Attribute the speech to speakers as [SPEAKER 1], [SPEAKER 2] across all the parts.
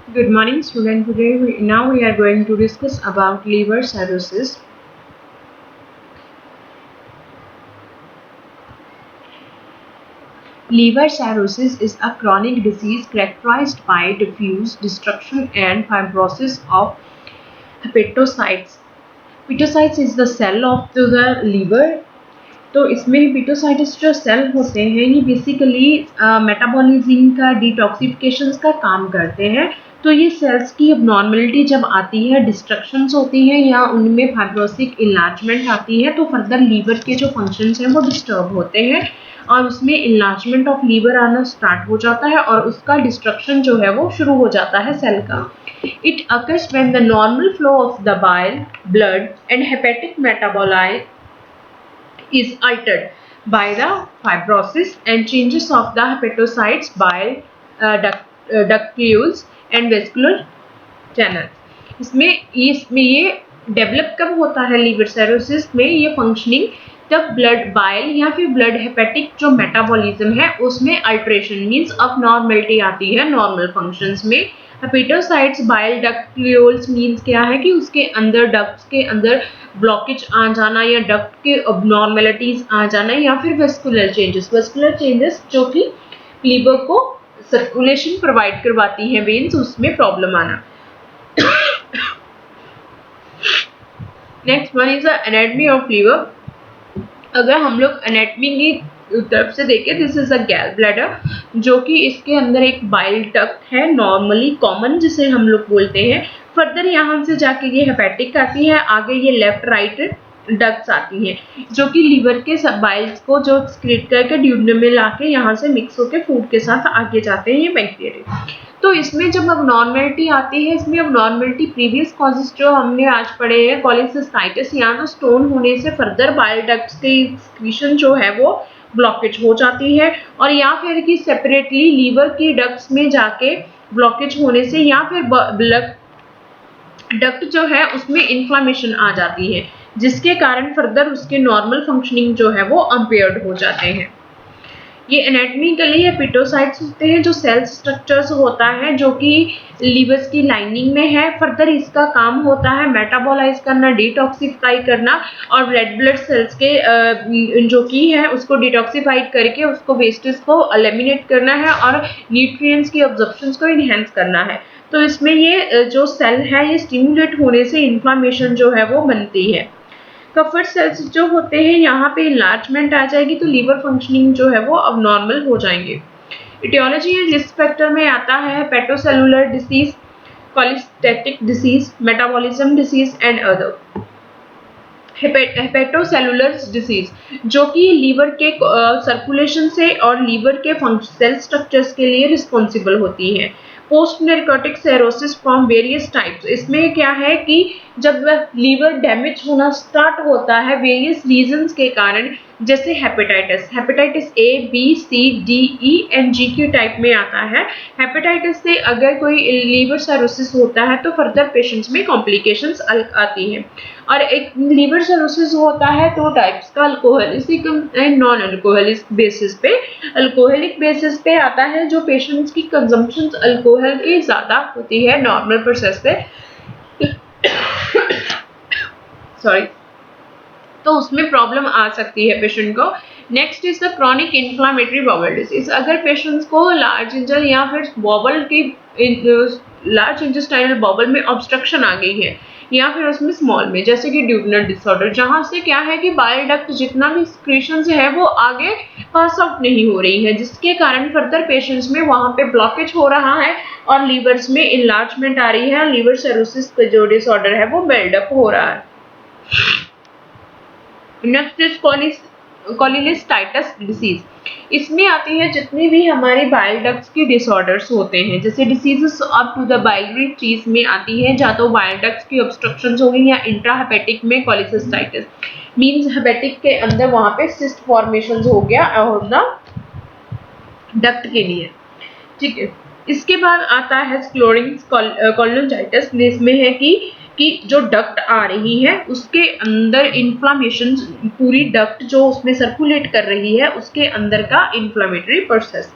[SPEAKER 1] Good morning, student. Now we are going to discuss about liver cirrhosis. Liver cirrhosis is a chronic disease characterized by diffuse destruction and fibrosis of hepatocytes. Hepatocytes is the cell of the liver. तो इसमें hepatocytes जो cell होते हैं ये basically metabolism का detoxification का काम करते हैं। तो ये सेल्स की अबनॉर्मलिटी जब आती है, डिस्ट्रक्शंस होती हैं या उनमें फाइब्रोसिक इन्लार्जमेंट आती है तो फर्दर लीवर के जो फंक्शंस हैं वो डिस्टर्ब होते हैं और उसमें इन्लार्जमेंट ऑफ लीवर आना स्टार्ट हो जाता है और उसका डिस्ट्रक्शन जो है वो शुरू हो जाता है सेल का। It occurs when the normal flow of the bile, blood and hepatic metabolites is altered by the fibrosis and changes of the hepatocytes, bile ductules and vascular channels. इसमें ये डेवलप कब होता है लीवर सर्रोसिस में? ये functioning तब blood bile या फिर ब्लड हेपेटिक जो मेटाबॉलिज्म है उसमें अल्ट्रेशन मींस अब नॉर्मलिटी आती है नॉर्मल फंक्शंस में। हेपेटोसाइट्स बाइल डक्ट्यूल्स मींस क्या है कि उसके अंदर डक्ट्स के अंदर ब्लॉकेज आ जाना या डक्ट के अबनॉर्मलिटीज आ जाना या फिर वेस्कुलर चेंजेस जो कि लीवर को सर्कुलेशन प्रोवाइड करवाती है वेन्स, उसमें प्रॉब्लम आना। Next one is the anatomy of liver. अगर हम लोग एनाटॉमी की तरफ से देखें, दिस इज अ गैल ब्लैडर जो कि इसके अंदर एक बाइल डक्ट है नॉर्मली कॉमन जिसे हम लोग बोलते हैं। फर्दर यहाँ से जाके ये हेपेटिक आती है, आगे ये लेफ्ट राइट डक्ट्स आती हैं जो कि लीवर के सब बाइल्स को जो एक्सक्रीट करके ड्यूडेनम में लाके यहाँ से मिक्स होके फूड के साथ आगे जाते हैं ये बैक्टीरिया। तो इसमें जब अबनॉर्मलिटी आती है, इसमें अबनॉर्मलिटी प्रीवियस कॉजेज जो हमने आज पढ़े हैं कॉलिसिस्टाइटिस या तो स्टोन होने से फर्दर बाइल डक्ट्स की एक्सक्रीशन जो है वो ब्लॉकेज हो जाती है और या फिर कि सेपरेटली लीवर की डक्ट्स में जाके ब्लॉकेज होने से या फिर ब्लड डक्ट जो है उसमें इन्फ्लामेशन आ जाती है जिसके कारण फर्दर उसके नॉर्मल फंक्शनिंग जो है वो अम्पेयर्ड हो जाते हैं। ये एनाटॉमिकली हेपेटोसाइट्स होते हैं जो सेल स्ट्रक्चर्स होता है जो कि लीवर्स की लाइनिंग में है। फर्दर इसका काम होता है मेटाबोलाइज करना, डिटॉक्सिफाई करना और रेड ब्लड सेल्स के जो कि है उसको डिटॉक्सिफाइड करके उसको वेस्टेज को एलिमिनेट करना है और न्यूट्रिएंट्स की अब्जॉर्प्शन को इनहेंस करना है। तो इसमें ये जो सेल है ये स्टिमुलेट होने से इन्फ्लामेशन जो है वो बनती है। कफर सेल्स जो होते हैं यहाँ पे इन्लार्जमेंट आ जाएगी तो लीवर फंक्शनिंग जो है वो अब नॉर्मल हो जाएंगे। इटियोलॉजी एंड रिस्क फैक्टर में आता है hepatocellular disease, cholestatic disease, metabolism disease and other. Hepatocellular disease जो कि लीवर के सर्कुलेशन से और लीवर के सेल स्ट्रक्चर्स के लिए रिस्पॉन्सिबल होती है। Post narcotic cirrhosis from various types, इसमें क्या है कि जब लीवर डैमेज होना स्टार्ट होता है वेरियस रीजंस के कारण, जैसे hepatitis A B C D E and G के टाइप में आता है। हेपेटाइटिस से अगर कोई लीवर सर्रोसिस होता है तो फर्दर पेशेंट्स में कॉम्प्लिकेशंस आती हैं। और एक लीवर सर्रोसिस होता है तो टाइप्स का, alcoholic and non alcoholic basis पे। अल्कोहलिक बेसिस पे आता है जो पेशेंट्स की कंजम्पशन अल्कोहल की ज़्यादा होती है नॉर्मल प्रोसेस से सॉरी, तो उसमें प्रॉब्लम आ सकती है पेशेंट को। Next is the chronic inflammatory bowel disease. अगर पेशेंट्स को लार्ज इंजल या फिर बॉबल की लार्ज इंटेस्टाइनल बॉबल में ऑब्स्ट्रक्शन आ गई है या फिर उसमें स्मॉल में, जैसे कि ड्यूडेनल डिसऑर्डर, जहां से क्या है कि बाइल डक्ट जितना भी एक्सक्रीशन है वो आगे पास आउट नहीं हो रही है जिसके कारण फर्दर पेशेंट्स में वहां पे ब्लॉकेज हो रहा है और लीवर्स में इन्लार्जमेंट आ रही है। लीवर सर्रोसिस का जो डिसऑर्डर है वो बिल्डअप हो रहा है। Next is cholecystitis disease. इसमें आती है जितनी भी हमारे बाइल डक्ट्स के डिसऑर्डर्स होते हैं, जैसे diseases up to the biliary trees में आती है, या तो बाइल डक्ट्स की ऑब्स्ट्रक्शंस हो गई या इंट्राहेपेटिक में कॉलिसिस्टाइटिस मींस हेपेटिक के अंदर वहां पे सिस्ट फॉर्मेशंस हो गया और द डक्ट के लिए, ठीक है। इसके बाद आता है स्क्लेरोटिक कोलोनजाइटिस, जिसमें है कि जो डक्ट आ रही है उसके अंदर इन्फ्लामेशन, पूरी डक्ट जो उसमें सर्कुलेट कर रही है उसके अंदर का inflammatory process.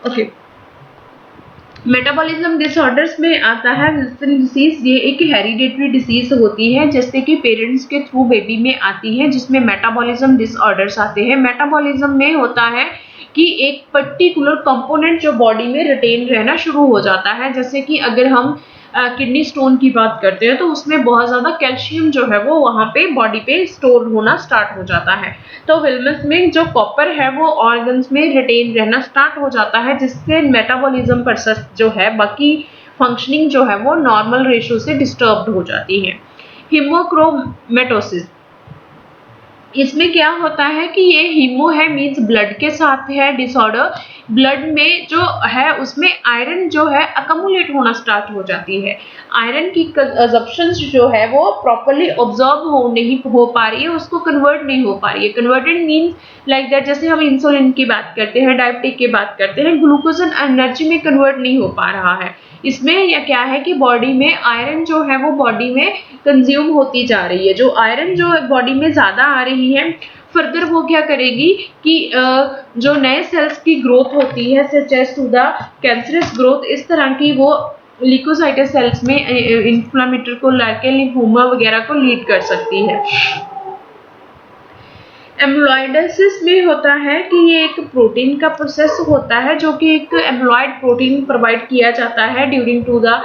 [SPEAKER 1] Okay, metabolism disorders में आता है विल्सन डिसीज। ये एक हेरिडेटरी डिसीज होती है जैसे कि पेरेंट्स के थ्रू बेबी में आती है, जिसमें मेटाबॉलिज्म डिसऑर्डर्स आते हैं। मेटाबॉलिज्म में होता है कि एक पर्टिकुलर कंपोनेंट जो बॉडी में रिटेन रहना शुरू हो जाता है। जैसे कि अगर हम किडनी स्टोन की बात करते हैं तो उसमें बहुत ज़्यादा कैल्शियम जो है वो वहाँ पे बॉडी पे स्टोर होना स्टार्ट हो जाता है। तो विल्मस में जो कॉपर है वो ऑर्गन्स में रिटेन रहना स्टार्ट हो जाता है, जिससे मेटाबॉलिज्म प्रोसेस जो है, बाकी फंक्शनिंग जो है वो नॉर्मल रेशो से डिस्टर्ब्ड हो जाती है। हीमोक्रोमेटोसिस, इसमें क्या होता है कि ये हीमो है मीन्स ब्लड के साथ है डिसऑर्डर। ब्लड में जो है उसमें आयरन जो है अकमुलेट होना स्टार्ट हो जाती है। आयरन की कंजप्शन जो है वो प्रॉपर्ली ऑब्जॉर्ब नहीं हो पा रही है, उसको कन्वर्ट नहीं हो पा रही है। कन्वर्टेड मीन्स लाइक दैट, जैसे हम इंसुलिन की बात करते हैं, डायबिटिक की बात करते हैं, ग्लूकोज एनर्जी में कन्वर्ट नहीं हो पा रहा है। इसमें या क्या है कि बॉडी में आयरन जो है वो बॉडी में कंज्यूम होती जा रही है। जो आयरन जो बॉडी में ज़्यादा आ रही है, फर्दर वो क्या करेगी कि जो नए सेल्स की ग्रोथ होती है such as to the cancerous growth, इस तरह की वो ल्यूकोसाइटस सेल्स में इन्फ्लेमेटरी को लाके लिम्फोमा वगैरह को लीड कर सकती है। एम्ब्लॉयडोसिस में होता है कि ये एक प्रोटीन का प्रोसेस होता है, जो कि एक एम्ब्लॉयड प्रोटीन प्रोवाइड किया जाता है during to the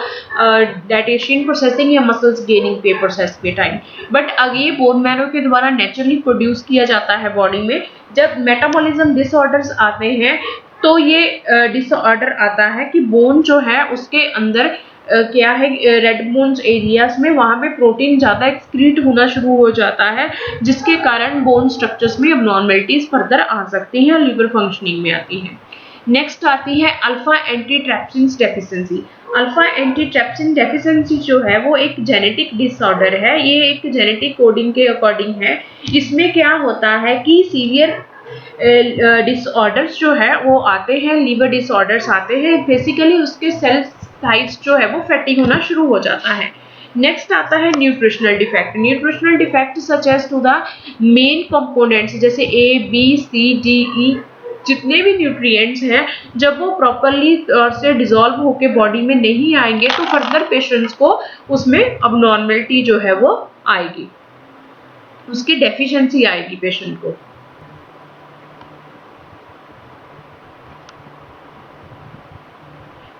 [SPEAKER 1] digestion processing या मसल्स गेनिंग पे प्रोसेस के टाइम। बट अगर ये बोन मैरो के द्वारा नेचुरली प्रोड्यूस किया जाता है बॉडी में। जब मेटाबॉलिज्म डिसऑर्डर्स आते हैं तो ये डिसऑर्डर आता है कि बोन जो है उसके अंदर क्या है, रेड बोन्स एरियाज में वहाँ पे प्रोटीन ज़्यादा एक्सक्रीट होना शुरू हो जाता है, जिसके कारण बोन स्ट्रक्चर्स में अबनॉर्मलिटीज फर्दर आ सकती हैं और लिवर फंक्शनिंग में आती हैं। नेक्स्ट आती है alpha antitrypsin deficiency. Alpha antitrypsin deficiency जो है वो एक जेनेटिक डिसऑर्डर है। ये एक जेनेटिक कोडिंग के अकॉर्डिंग है। इसमें क्या होता है कि सीवियर डिसऑर्डर्स जो है वो आते हैं, लीवर डिसऑर्डर्स आते हैं। बेसिकली उसके सेल्स साइज जो है वो फैटी होना शुरू हो जाता है। नेक्स्ट आता है nutritional defect. Nutritional defect such as to the main components जैसे ए बी सी डी ई, जितने भी न्यूट्रिएंट्स हैं, जब वो प्रॉपरली से डिसॉल्व होकर बॉडी में नहीं आएंगे तो फर्दर पेशेंट्स को उसमें अबनॉर्मलिटी जो है वो आएगी, उसकी डेफिशिएंसी आएगी पेशेंट को।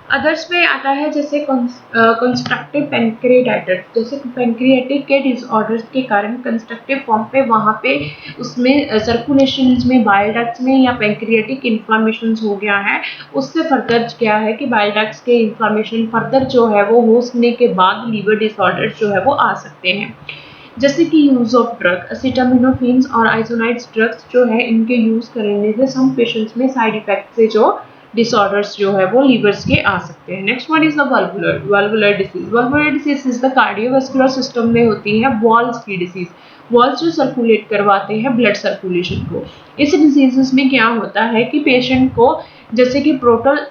[SPEAKER 1] अदर्स में आता है जैसे कंस्ट्रक्टिव पैंक्रियाटाइटिस। जैसे पैंक्रियाटिक के डिसऑर्डर्स के कारण कंस्ट्रक्टिव फॉर्म पे वहाँ पे उसमें सर्कुलेशन में बाइल डक्ट्स में या पैंक्रियाटिक इन्फ्लामेशन हो गया है। उससे फर्दर क्या है कि बाइल डक्ट्स के इन्फ्लामेशन फर्दर जो है वो होने के बाद लीवर डिसऑर्डर्स जो है वो आ सकते हैं। जैसे कि यूज़ ऑफ ड्रग, एसिटामिनोफेन और आइसोनाइड्स ड्रग्स जो है, इनके यूज़ करने से सम पेशेंट्स में साइड इफेक्ट से जो डिसऑर्डर्स जो है वो लीवर्स के आ सकते हैं। Next one is the valvular disease. Valvular disease is the cardiovascular system में होती है वॉल्स की डिसीज। वॉल्स जो सर्कुलेट करवाते हैं ब्लड सर्कुलेशन को। इस डिजीजेस में क्या होता है कि पेशेंट को जैसे कि पोर्टल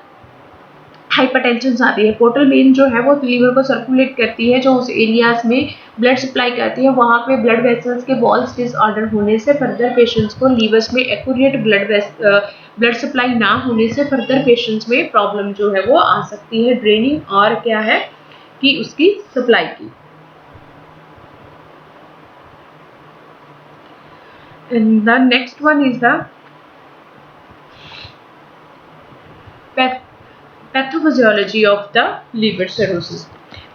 [SPEAKER 1] हाइपरटेंशन आती है। पोर्टल वेन जो है वो लीवर को सर्कुलेट करती है, जो उस एरियाज में ब्लड सप्लाई करती है। वहाँ पे ब्लड वेसल्स के वॉल्स डिसऑर्डर होने से फर्दर पेशेंट्स को लीवर्स में एक्यूरेट ब्लड सप्लाई ना होने से फर्दर पेशेंट्स में प्रॉब्लम जो है वो आ सकती है, ड्रेनिंग और क्या है कि उसकी सप्लाई की। And the next one is the pathophysiology of the liver cirrhosis.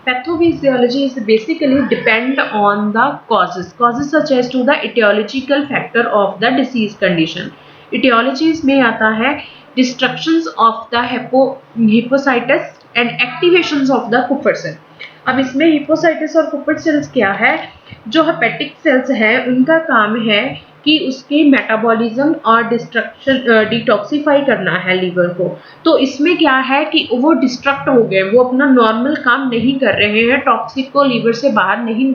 [SPEAKER 1] Pathophysiology is basically depend on the causes such as to the etiological factor of the disease condition. Etiologies में आता है destructions of the hepatocytes and activations of the Kupffer cell. अब इसमें हिपोसाइटिस और Cooper sales क्या है, जो hepatic sales है उनका काम है कि उसके मेटाबॉलिज्म और डिटॉक्सिफाई करना है लीवर को। तो इसमें क्या है कि वो डिस्ट्रक्ट हो गए, वो अपना नॉर्मल काम नहीं कर रहे हैं, टॉक्सिक को लीवर से बाहर नहीं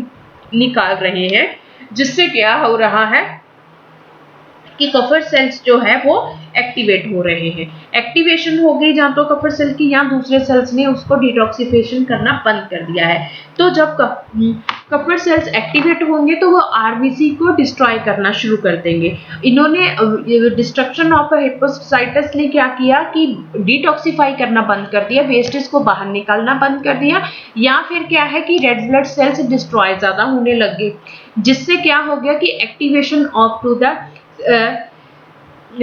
[SPEAKER 1] निकाल रहे हैं, जिससे क्या हो रहा है कि कफर सेल्स जो है वो एक्टिवेट हो रहे हैं। एक्टिवेशन हो गई या तो कफर सेल की या दूसरे सेल्स ने उसको डिटॉक्सिफिकेशन करना बंद कर दिया है। तो जब कफर सेल्स एक्टिवेट होंगे तो वो आरबीसी को डिस्ट्रॉय करना शुरू कर देंगे। इन्होंने डिस्ट्रक्शन ऑफ हिपोसाइटस ने क्या किया कि डिटॉक्सिफाई करना बंद कर दिया, वेस्टेज को बाहर निकालना बंद कर दिया, या फिर क्या है कि रेड ब्लड सेल्स डिस्ट्रॉय ज्यादा होने लगे, जिससे क्या हो गया कि activation of to the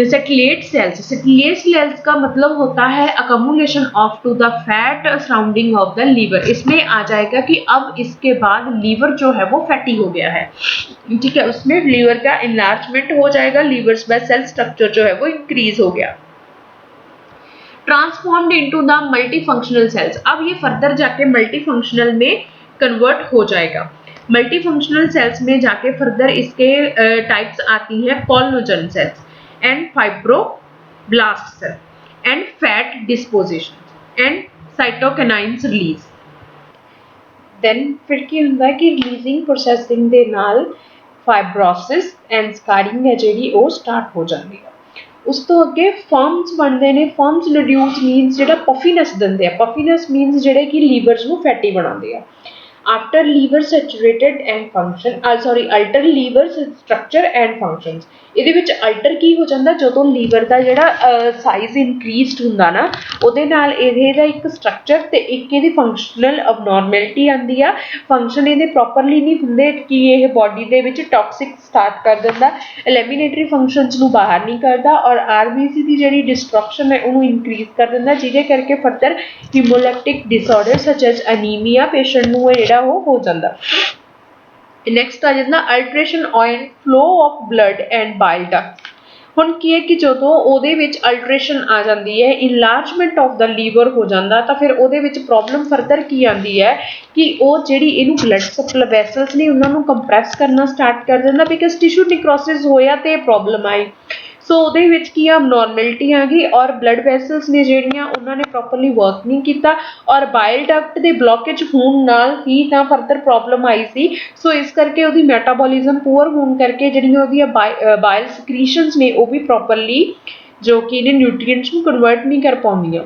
[SPEAKER 1] satellite cells का मतलब होता है accumulation of to the fat surrounding of the liver. इसमें आ जाएगा कि अब इसके बाद लीवर जो है वो फैटी हो गया है, ठीक है, उसमें लीवर का इनलार्जमेंट हो जाएगा, लीवर में सेल स्ट्रक्चर जो है वो इंक्रीज हो गया। Transformed into the multifunctional cells, अब ये फर्दर जाके मल्टीफंक्शनल में कन्वर्ट हो जाएगा। मल्टीफंक्शनल सेल्स में जाके फर्दर इसके टाइप्स आती हैं collagen cells and fibroblast cell and fat disposition and cytokinins release। then फिर ਕੀ ਹੁੰਦਾ ਕਿ releasing processing ਦੇ ਨਾਲ fibrosis and scarring ਹੈ ਜਿਹੜੀ ਉਹ ਸਟਾਰਟ ਹੋ ਜਾਂਦੀ ਹੈ। ਉਸ ਤੋਂ ਅੱਗੇ ਫਰਮਸ ਬਣਦੇ ਨੇ। ਫਰਮਸ ਰਿਡਿਊਸ ਮੀਨਸ ਜਿਹੜਾ ਪਫੀਨੈਸ ਦਿੰਦੇ ਆ, ਪਫੀਨੈਸ ਮੀਨਸ ਜਿਹੜੇ ਕਿ ਲੀਵਰਸ ਨੂੰ ਫੈਟੀ ਬਣਾਉਂਦੇ ਆ। after liver saturated and function alter liver structure and functions, ਇਹਦੇ ਵਿੱਚ ਅਲਟਰ ਕੀ ਹੋ ਜਾਂਦਾ, ਜਦੋਂ ਲੀਵਰ ਦਾ ਜਿਹੜਾ ਸਾਈਜ਼ ਇਨਕਰੀਜ਼ਡ ਹੁੰਦਾ ਨਾ ਉਹਦੇ ਨਾਲ ਇਹਦੇ ਦਾ ਇੱਕ ਸਟਰਕਚਰ ਤੇ ਇੱਕ ਇਹਦੀ ਫੰਕਸ਼ਨਲ ਅਬਨੋਰਮੈਲਿਟੀ ਆਉਂਦੀ ਆ। ਫੰਕਸ਼ਨ ਇਹਦੇ ਪ੍ਰੋਪਰਲੀ ਨਹੀਂ ਹੁੰਦੇ ਕਿ ਇਹ ਬਾਡੀ ਦੇ ਵਿੱਚ ਟੌਕਸਿਕ ਸਟਾਰਟ ਕਰ ਦਿੰਦਾ, ਐਲੀਮੀਨੇਟਰੀ ਫੰਕਸ਼ਨਸ ਨੂੰ ਬਾਹਰ ਨਹੀਂ ਕਰਦਾ, ਔਰ ਆਰਬੀਸੀ ਦੀ ਜਿਹੜੀ ਡਿਸਟਰਕਸ਼ਨ ਹੈ ਉਹਨੂੰ ਇਨਕਰੀਜ਼ ਕਰ ਦਿੰਦਾ, ਜਿਹਦੇ ਕਰਕੇ ਫਰਦਰ ਹੀਮੋਲੈਕਟਿਕ ਡਿਸਆਰਡਰ ਸਚ ਐਜ਼ ਅਨੀਮੀਆ ਪੇਸ਼ੈਂਟ ਨੂੰ ਜਿਹੜਾ ਉਹ ਹੋ ਜਾਂਦਾ। ਨੈਕਸਟ ਆ ਜਾਂਦਾ alteration on flow of blood and bile Duckett. ਹੁਣ ਕੀ ਹੈ ਕਿ ਜਦੋਂ ਉਹਦੇ ਵਿੱਚ ਅਲਟਰੇਸ਼ਨ ਆ ਜਾਂਦੀ ਹੈ, ਇਨਲਾਰਜਮੈਂਟ ਆਫ ਦਾ ਲੀਵਰ ਹੋ ਜਾਂਦਾ, ਤਾਂ ਫਿਰ ਉਹਦੇ ਵਿੱਚ ਪ੍ਰੋਬਲਮ ਫਰਦਰ ਕੀ ਆਉਂਦੀ ਹੈ ਕਿ ਉਹ ਜਿਹੜੀ ਇਹਨੂੰ ਬਲੱਡ ਸਪਲਾਈ ਵੈਸਲਸ ਨੇ ਉਹਨਾਂ ਨੂੰ ਕੰਪਰੈਸ ਕਰਨਾ ਸਟਾਰਟ ਕਰ ਦਿੰਦਾ, ਬਿਕਾਜ਼ ਟਿਸ਼ੂ ਨਿਕਰੋਸਿਸ ਹੋਇਆ ਤੇ ਪ੍ਰੋਬਲਮ ਆਈ। ਸੋ ਉਹਦੇ ਵਿੱਚ ਕੀ ਆ, ਅਬਨੋਰਮੈਲਿਟੀ ਆ ਗਈ, ਔਰ ਬਲੱਡ ਵੈਸਲਸ ਨੇ ਜਿਹੜੀਆਂ ਉਹਨਾਂ ਨੇ ਪ੍ਰੋਪਰਲੀ ਵਰਕ ਨਹੀਂ ਕੀਤਾ, ਔਰ ਬਾਈਲ ਡਕਟ ਦੇ ਬਲੋਕੇਜ ਹੋਣ ਨਾਲ ਹੀ ਤਾਂ ਫਰਦਰ ਪ੍ਰੋਬਲਮ ਆਈ ਸੀ। ਸੋ ਇਸ ਕਰਕੇ ਉਹਦੀ ਮੈਟਾਬੋਲਿਜ਼ਮ ਪੂਅਰ ਹੋਣ ਕਰਕੇ ਜਿਹੜੀਆਂ ਉਹਦੀਆਂ ਬਾਇਲ ਸਕ੍ਰੀਸ਼ਨਸ ਨੇ ਉਹ ਵੀ ਪ੍ਰੋਪਰਲੀ ਜੋ ਕਿ ਇਹਨੇ ਨਿਊਟ੍ਰੀਐਂਟਸ ਨੂੰ ਕਨਵਰਟ ਨਹੀਂ ਕਰ ਪਾਉਂਦੀਆਂ।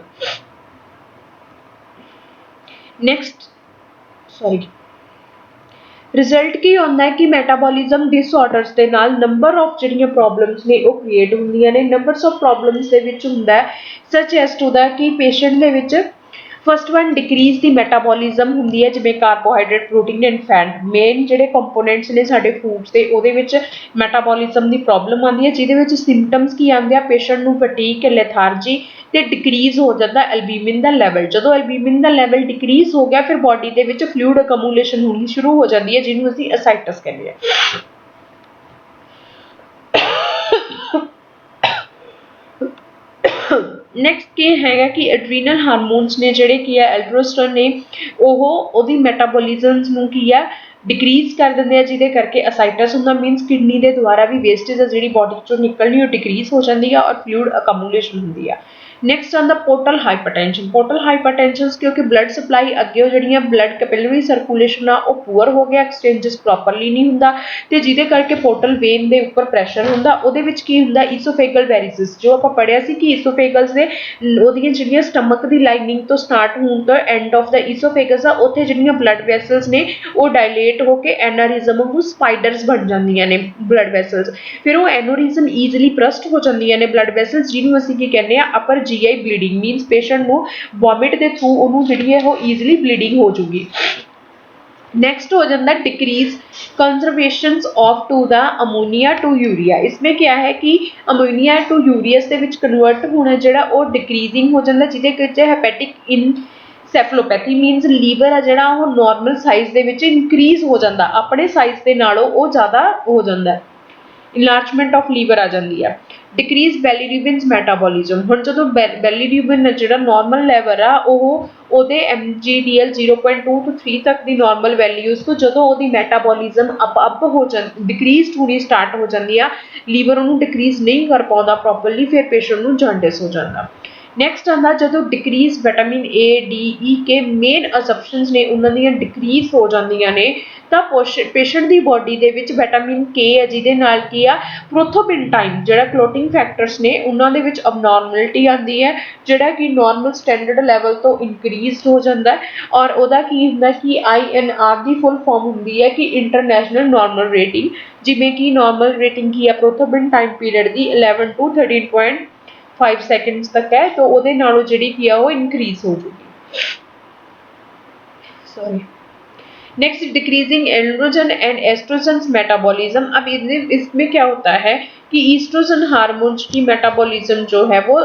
[SPEAKER 1] ਰਿਜ਼ਲਟ ਕੀ ਹੁੰਦਾ ਹੈ ਕਿ ਮੈਟਾਬੋਲਿਜ਼ਮ ਡਿਸਆਰਡਰਸ ਦੇ ਨਾਲ ਨੰਬਰ ਆਫ ਜਿਹੜੀਆਂ ਪ੍ਰੋਬਲਮਸ ਨੇ ਉਹ ਕ੍ਰੀਏਟ ਹੁੰਦੀਆਂ ਨੇ। ਨੰਬਰਸ ਆਫ ਪ੍ਰੋਬਲਮਸ ਦੇ ਵਿੱਚ ਹੁੰਦਾ ਸਚ ਐਸ ਟੂ ਦਾ ਕਿ ਪੇਸ਼ੈਂਟ ਦੇ ਵਿੱਚ ਫਸਟ ਵਨ ਡਿਕਰੀਜ਼ ਦੀ ਮੈਟਾਬੋਲਿਜ਼ਮ ਹੁੰਦੀ ਹੈ, ਜਿਵੇਂ carbohydrate, protein and fat main ਜਿਹੜੇ ਕੰਪੋਨੈਂਟਸ ਨੇ ਸਾਡੇ ਫੂਡਸ ਦੇ, ਉਹਦੇ ਵਿੱਚ ਮੈਟਾਬੋਲਿਜ਼ਮ ਦੀ ਪ੍ਰੋਬਲਮ ਆਉਂਦੀ ਹੈ, ਜਿਹਦੇ ਵਿੱਚ ਸਿੰਪਟਮਸ ਕੀ ਆਉਂਦੇ ਆ, ਪੇਸ਼ੈਂਟ ਨੂੰ ਫਟੀਗ, ਲੈਥਾਰਜੀ ਤੇ ਡਿਕਰੀਜ਼ ਹੋ ਜਾਂਦਾ ਐਲਬੂਮਿਨ ਦਾ ਲੈਵਲ। ਜਦੋਂ ਐਲਬੂਮਿਨ ਦਾ ਲੈਵਲ ਡਿਕਰੀਜ਼ ਹੋ ਗਿਆ ਫਿਰ ਬਾਡੀ ਦੇ ਵਿੱਚ ਫਲੂਇਡ ਅਕਮੂਲੇਸ਼ਨ ਹੋਣੀ ਸ਼ੁਰੂ ਹੋ ਜਾਂਦੀ ਹੈ, ਜਿਹਨੂੰ ਅਸੀਂ ਅਸਾਈਟਸ ਕਹਿੰਦੇ ਹਾਂ। ਨੈਕਸਟ ਕੀ ਹੈਗਾ ਕਿ ਐਡਰੀਨਲ ਹਾਰਮੋਨਸ ਨੇ ਜਿਹੜੇ ਕੀ ਹੈ ਐਲਡੋਸਟਰੋਨ ਨੇ ਉਹ ਉਹਦੀ ਮੈਟਾਬੋਲਿਜ਼ਮਸ ਨੂੰ ਕੀ ਆ ਡਿਕਰੀਜ਼ ਕਰ ਦਿੰਦੇ ਆ, ਜਿਹਦੇ ਕਰਕੇ ਅਸਾਈਟਸ ਹੁੰਦਾ, ਮੀਨਸ ਕਿਡਨੀ ਦੇ ਦੁਆਰਾ ਵੀ ਵੇਸਟੇਜ ਆ ਜਿਹੜੀ ਬਾਡੀ ਚੋਂ ਨਿਕਲਣੀ ਉਹ ਡਿਕਰੀਜ਼ ਹੋ ਜਾਂਦੀ ਆ ਔਰ ਫਲੂਇਡ ਅਕਮੂਲੇਸ਼ਨ ਹੁੰਦੀ ਆ। ਨੈਕਸਟ ਆਉਂਦਾ ਪੋਰਟਲ ਹਾਈਪਰਟੈਂਸ਼ਨ। ਪੋਰਟਲ ਹਾਈਪਰਟੈਂਸ਼ਨ ਕਿਉਂਕਿ ਬਲੱਡ ਸਪਲਾਈ ਅੱਗੇ ਉਹ ਜਿਹੜੀਆਂ ਬਲੱਡ ਕੈਪਿਲਰੀ ਸਰਕੂਲੇਸ਼ਨ ਆ ਉਹ ਪੂਅਰ ਹੋ ਗਿਆ, ਐਕਸਚੇਂਜਸ ਪ੍ਰੋਪਰਲੀ ਨਹੀਂ ਹੁੰਦਾ ਤੇ ਜਿਹਦੇ ਕਰਕੇ ਪੋਰਟਲ ਵੇਨ ਦੇ ਉੱਪਰ ਪ੍ਰੈਸ਼ਰ ਹੁੰਦਾ। ਉਹਦੇ ਵਿੱਚ ਕੀ ਹੁੰਦਾ ਈਸੋਫੇਗਲ ਵੈਰੀਸਿਸ, ਜੋ ਆਪਾਂ ਪੜ੍ਹਿਆ ਸੀ ਕਿ ਈਸੋਫੇਗਲਸ ਦੇ ਉਹਦੀਆਂ ਜਿਹੜੀਆਂ ਸਟਮਕ ਦੀ ਲਾਈਨਿੰਗ ਤੋਂ ਸਟਾਰਟ ਹੋਣ ਤੋਂ ਐਂਡ ਆਫ ਦਾ ਈਸੋਫੇਗਸ ਆ ਉੱਥੇ ਜਿਹੜੀਆਂ ਬਲੱਡ ਵੈਸਲਸ ਨੇ ਉਹ ਡਾਇਲੇਟ ਹੋ ਕੇ ਐਨਾਰਿਜ਼ਮ ਵਾਂਗੂ ਸਪਾਈਡਰਸ ਬਣ ਜਾਂਦੀਆਂ ਨੇ ਬਲੱਡ ਵੈਸਲਸ। ਫਿਰ ਉਹ ਐਨੋਰਿਜ਼ਮ ਈਜ਼ੀਲੀ ਬਰਸਟ ਹੋ ਜਾਂਦੀਆਂ ਨੇ ਬਲੱਡ ਵੈਸਲਸ, ਜਿਹਨੂੰ ਅਸੀਂ ਕੀ ਕਹਿੰਦੇ ਆ ਅਪਰ GI ਬਲੀਡਿੰਗ, ਮੀਨਸ ਪੇਸ਼ੈਂਟ ਨੂੰ ਵੋਮਿਟ ਦੇ ਥਰੂ ਉਹਨੂੰ ਜਿਹੜੀ ਹੈ ਉਹ ਈਜ਼ੀਲੀ ਬਲੀਡਿੰਗ ਹੋ ਜੂਗੀ। नेक्स्ट हो जाता है decrease conservation of to the ammonia to urea. इसमें क्या है कि अमोनिया टू यूरियस ਦੇ ਵਿੱਚ ਕਨਵਰਟ ਹੋਣਾ ਜਿਹੜਾ ਉਹ ਡਿਕਰੀਜ਼ਿੰਗ ਹੋ ਜਾਂਦਾ, ਜਿਹਦੇ ਵਿੱਚ ਹੈਪੈਟਿਕ ਇਨਸੈਫਲੋਪੈਥੀ ਮੀਨਸ ਲੀਵਰ ਆ ਜਿਹੜਾ ਉਹ ਨਾਰਮਲ ਸਾਈਜ਼ ਦੇ ਵਿੱਚ ਇਨਕਰੀਜ਼ ਹੋ ਜਾਂਦਾ, ਆਪਣੇ ਸਾਈਜ਼ ਦੇ ਨਾਲੋਂ ਉਹ ਜ਼ਿਆਦਾ ਹੋ ਜਾਂਦਾ, ਇਨਲਾਰਜਮੈਂਟ ਆਫ ਲੀਵਰ ਆ ਜਾਂਦੀ ਆ। Decrease bilirubins metabolism. ਹੁਣ ਜਦੋਂ ਬੈਲੀਰੂਬਿਨ ਜਿਹੜਾ ਨਾਰਮਲ ਲੈਵਲ ਆ ਉਹਦੇ MGDL 0.2 ਤੋਂ 3 ਤੱਕ ਦੀ ਨਾਰਮਲ ਵੈਲਿਊਜ਼ ਤੋਂ ਜਦੋਂ ਉਹਦੀ ਮੈਟਾਬੋਲਿਜ਼ਮ ਅਪ ਹੋ ਡਿਕਰੀਜ਼ਡ ਹੋਣੀ ਸਟਾਰਟ ਹੋ ਜਾਂਦੀ ਆ, ਲੀਵਰ ਉਹਨੂੰ ਡਿਕਰੀਜ਼ ਨਹੀਂ ਕਰ ਪਾਉਂਦਾ ਪ੍ਰੋਪਰਲੀ, ਫਿਰ ਪੇਸ਼ੈਂਟ ਨੂੰ ਜੌਂਡਿਸ ਹੋ ਜਾਂਦਾ। ਨੈਕਸਟ ਆਉਂਦਾ ਜਦੋਂ decrease vitamin A, D, E ਕੇ ਮੇਨ ਅਸੈਪਸ਼ਨਸ ਨੇ ਉਹਨਾਂ ਦੀਆਂ ਡਿਕਰੀਜ਼ ਹੋ ਜਾਂਦੀਆਂ ਨੇ ਤਾਂ ਪੇਸ਼ੈਂਟ ਦੀ ਬੋਡੀ ਦੇ ਵਿੱਚ ਵਿਟਾਮਿਨ ਕੇ ਹੈ ਜਿਹਦੇ ਨਾਲ ਕੀ ਆ ਪ੍ਰੋਥੋਪਿੰਟਾਈਨ ਜਿਹੜਾ ਕਲੋਟਿੰਗ ਫੈਕਟਰਸ ਨੇ ਉਹਨਾਂ ਦੇ ਵਿੱਚ ਅਬਨੋਰਮੈਲਿਟੀ ਆਉਂਦੀ ਹੈ ਜਿਹੜਾ ਕਿ ਨਾਰਮਲ ਸਟੈਂਡਰਡ ਲੈਵਲ ਤੋਂ ਇਨਕਰੀਜ਼ਡ ਹੋ ਜਾਂਦਾ ਹੈ ਔਰ ਉਹਦਾ ਕੀ ਹੁੰਦਾ ਕਿ INR ਦੀ ਫੁੱਲ ਫਾਰਮ ਹੁੰਦੀ ਹੈ ਕਿ ਇੰਟਰਨੈਸ਼ਨਲ ਨਾਰਮਲ ਰੇਟਿੰਗ ਜਿਵੇਂ ਕਿ ਨਾਰਮਲ ਰੇਟਿੰਗ ਕੀ ਆ ਪ੍ਰੋਥੋਪਿੰਟਾਈਨ ਪੀਰੀਅਡ ਦੀ 11 to 13.5 ਸੈਕਿੰਡਸ ਤੱਕ ਹੈ ਤਾਂ ਉਹਦੇ ਨਾਲੋਂ ਜਿਹੜੀ ਕੀ ਆ ਉਹ ਇਨਕਰੀਜ਼ ਹੋ ਜੂਗੀ sorry next decreasing androgen and oestrogen metabolism. अब इसमें क्या होता है कि ईस्ट्रोजन हार्मोन्स की मेटाबॉलिज्म जो है वो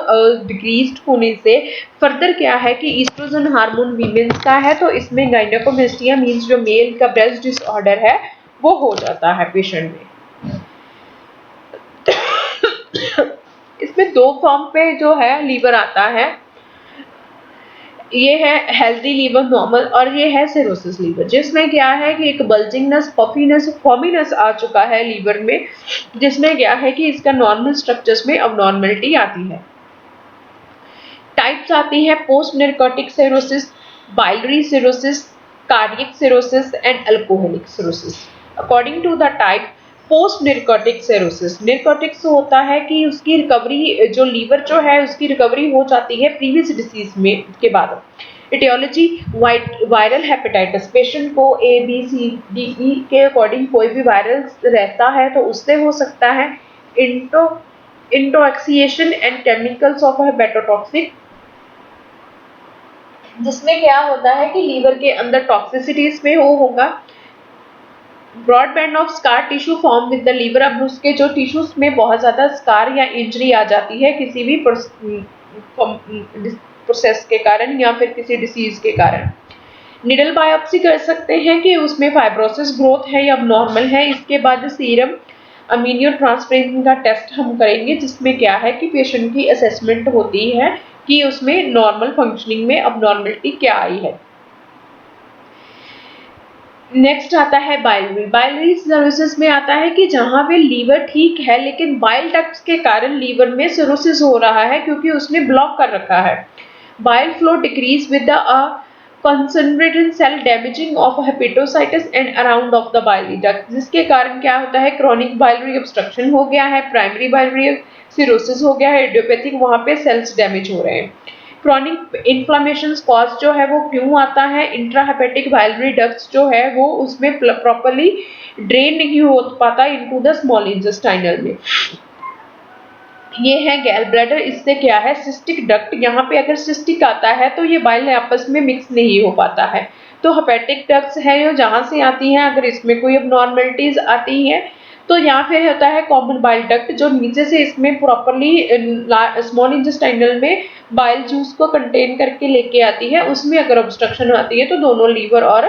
[SPEAKER 1] डिक्रीज्ड होने से फर्दर क्या है कि ईस्ट्रोजन हार्मोन वीमेंस का है तो इसमें गाइनेकोमेस्टिया मींस जो मेल का ब्रेस्ट डिसऑर्डर है वो हो जाता है पेशेंट में। इसमें दो फॉर्म पे जो है लीवर आता है, ये है हेल्दी लीवर नॉर्मल और ये है सिरोसिस लीवर जिसमें क्या है कि एक बल्जिंगनेस पफीनेस फॉर्मीनेस आ चुका है लीवर में जिसमें क्या है कि इसका नॉर्मल स्ट्रक्चर्स में अबनॉर्मलिटी आती है। टाइप्स आती है post narcotic cirrhosis, biliary cirrhosis, cardiac cirrhosis and alcoholic cirrhosis. According to the type post narcotic cirrhosis, narcotics होता है कि उसकी रिकवरी जो लीवर जो है उसकी रिकवरी हो जाती है प्रीवियस डिसीज में के बाद। एटियोलॉजी वायरल हेपेटाइटिस, पेशेंट को ABCDE के अकॉर्डिंग कोई भी वायरल रहता है तो उससे हो सकता है। इंटॉक्सिएशन एंड केमिकल्स ऑफ हेपेटोटॉक्सिक, जिसमें क्या होता है कि लीवर के अंदर टॉक्सिसिटीज में होगा। Broadband of scar tissue form with the liver, अब उसके जो टिश्यूज में बहुत ज़्यादा स्कार या इंजरी आ जाती है किसी भी प्रोसेस के कारण या फिर किसी डिसीज के कारण। निडल बायोप्सी कर सकते हैं कि उसमें फाइब्रोसिस ग्रोथ है या नॉर्मल है। इसके बाद सीरम अमीनियो ट्रांसफरेंस का टेस्ट हम करेंगे जिसमें क्या है कि पेशेंट की असेसमेंट होती है कि उसमें नॉर्मल फंक्शनिंग में अबनॉर्मलिटी क्या आई है। नेक्स्ट आता है बाइलरी। बाइलरी सिरोसिस में आता है कि जहाँ पे लीवर ठीक है लेकिन बाइल डक्ट्स के कारण लीवर में सिरोसिस हो रहा है क्योंकि उसने ब्लॉक कर रखा है। Bile flow decrease with the concentrated cell damaging of hepatocytes and around of the biliary duct, जिसके कारण क्या होता है क्रोनिक बाइलरी ऑब्स्ट्रक्शन हो गया है, प्राइमरी बाइलरी सिरोसिस हो गया है, इडियोपैथिक वहाँ पे सेल्स डैमेज हो रहे हैं। क्रॉनिक इन्फ्लामेशन कॉज जो है वो क्यों आता है, इंट्राहेपेटिक बाइलरी डक्ट्स जो है वो उसमें प्रॉपर्ली ड्रेन नहीं हो पाता इनटू द स्मॉल इंटेस्टाइनल में। ये है गैल ब्लैडर, इससे क्या है सिस्टिक डक्ट, यहाँ पे अगर सिस्टिक आता है तो ये बाइल आपस में मिक्स नहीं हो पाता है। तो हेपेटिक डक्ट्स है जो जहाँ से आती हैं, अगर इसमें कोई अबनॉर्मलिटीज आती है तो यहाँ फिर होता है कॉमन बाइल डक्ट जो नीचे से इसमें प्रॉपर्ली स्मॉल इंटेस्टाइनल में बाइल जूस को कंटेन करके लेके आती है, उसमें अगर ऑब्स्ट्रक्शन आती है तो दोनों लीवर और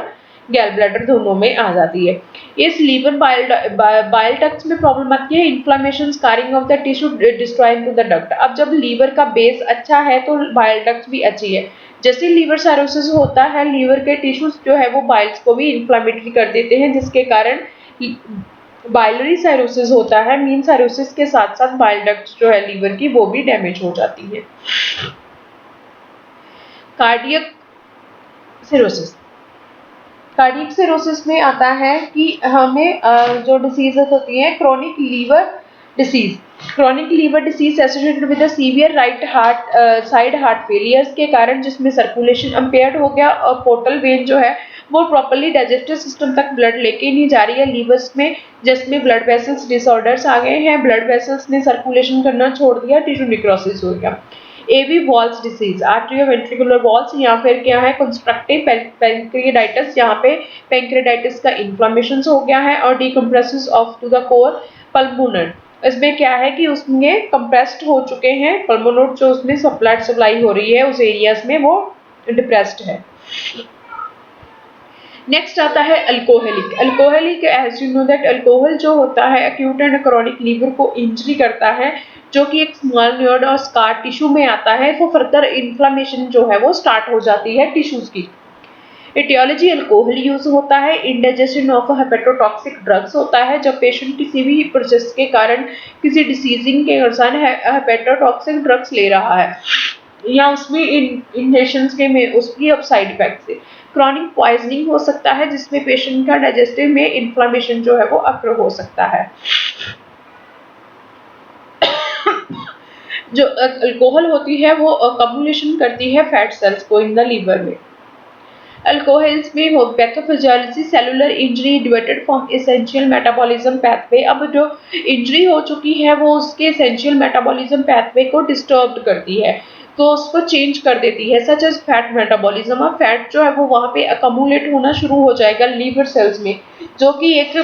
[SPEAKER 1] गैल ब्लैडर दोनों में आ जाती है। इस लीवर बाइल डक्ट्स में प्रॉब्लम आती है inflammation scarring of the tissue destroying to the duct. अब जब लीवर का बेस अच्छा है तो बाइल डक्ट्स भी अच्छी है। जैसे लीवर साइरोसिस होता है लीवर के टिश्यूज जो है वो बाइल्स को भी इन्फ्लामेटरी कर देते हैं जिसके कारण बाइलरी साइरोसिस होता है। मीन साइरोसिस के साथ साथ बाइल डक्ट्स जो है लीवर की वो भी डैमेज हो जाती है। कार्डियक सिरोसिस, कार्डियक सिरोसिस में आता है कि हमें जो डिसीजेस होती हैं chronic liver disease, chronic liver disease associated with severe right heart side heart failures के कारण जिसमें सर्कुलेशन अम्पेयर्ड हो गया और पोर्टल वेन जो है वो प्रॉपर्ली डाइजेस्टिव सिस्टम तक ब्लड लेके नहीं जा रही है लीवर्स में, जिसमें ब्लड वेसल्स डिसऑर्डर्स आ गए हैं, ब्लड वेसल्स ने सर्कुलेशन करना छोड़ दिया, टिश्यू निक्रोसिस हो गया। एवी वॉल्स डिसीज, आर्ट्रियोवेंट्रिकुलर वॉल्स, या फिर क्या है कंस्ट्रक्टिव पैंक्रियाडाइटिस, यहाँ पे पैंक्रियाडाइटिस का इन्फ्लामेशन हो गया है और डिकम्प्रेसिस ऑफ टू द कोर पल्मोनर, इसमें क्या है कि उसमें कंप्रेस्ड हो चुके हैं पल्मोनर जो उसमें ब्लड सप्लाई हो रही है उस एरियाज में वो डिप्रेस्ड है। नेक्स्ट आता है alcoholic. Alcoholic as you know that alcohol जो होता है एक्यूट एंड क्रॉनिक लीवर को इंजरी करता है जो कि एक स्मॉल न्यूड और स्कार टिश्यू में आता है, तो फर्दर इन्फ्लामेशन जो है वो स्टार्ट हो जाती है टिश्यूज की। एटियोलॉजी अल्कोहल यूज होता है, इंडाइजेशन ऑफ हेपेटोटॉक्सिक ड्रग्स होता है जब पेशेंट किसी भी प्रोसेस के कारण किसी डिसीजिंग के अनुसार हेपेटोटॉक्सिक ड्रग्स ले रहा है। या उसमें इन्हेलेशंस के में उसकी अब साइड इफेक्ट से क्रॉनिक पॉइजनिंग हो सकता है, जिसमें पेशेंट का डाइजेस्टिव में इन्फ्लेमेशन जो है वो अकर हो सकता है। जो अल्कोहल होती है वो अकम्युलेशन करती है फैट सेल्स को इन द लीवर में। अल्कोहल्स में हो pathophysiology cellular injury diverted from essential metabolism pathway. अब जो इंजरी हो चुकी है वो उसके एसेंशियल मेटाबॉलिज्म पाथवे को डिस्टर्ब करती है, तो उसको चेंज कर देती है, सच एज फैट मेटाबॉलिज्म। अब फैट जो है वो वहाँ पे अकमुलेट होना शुरू हो जाएगा लीवर सेल्स में, जो कि एक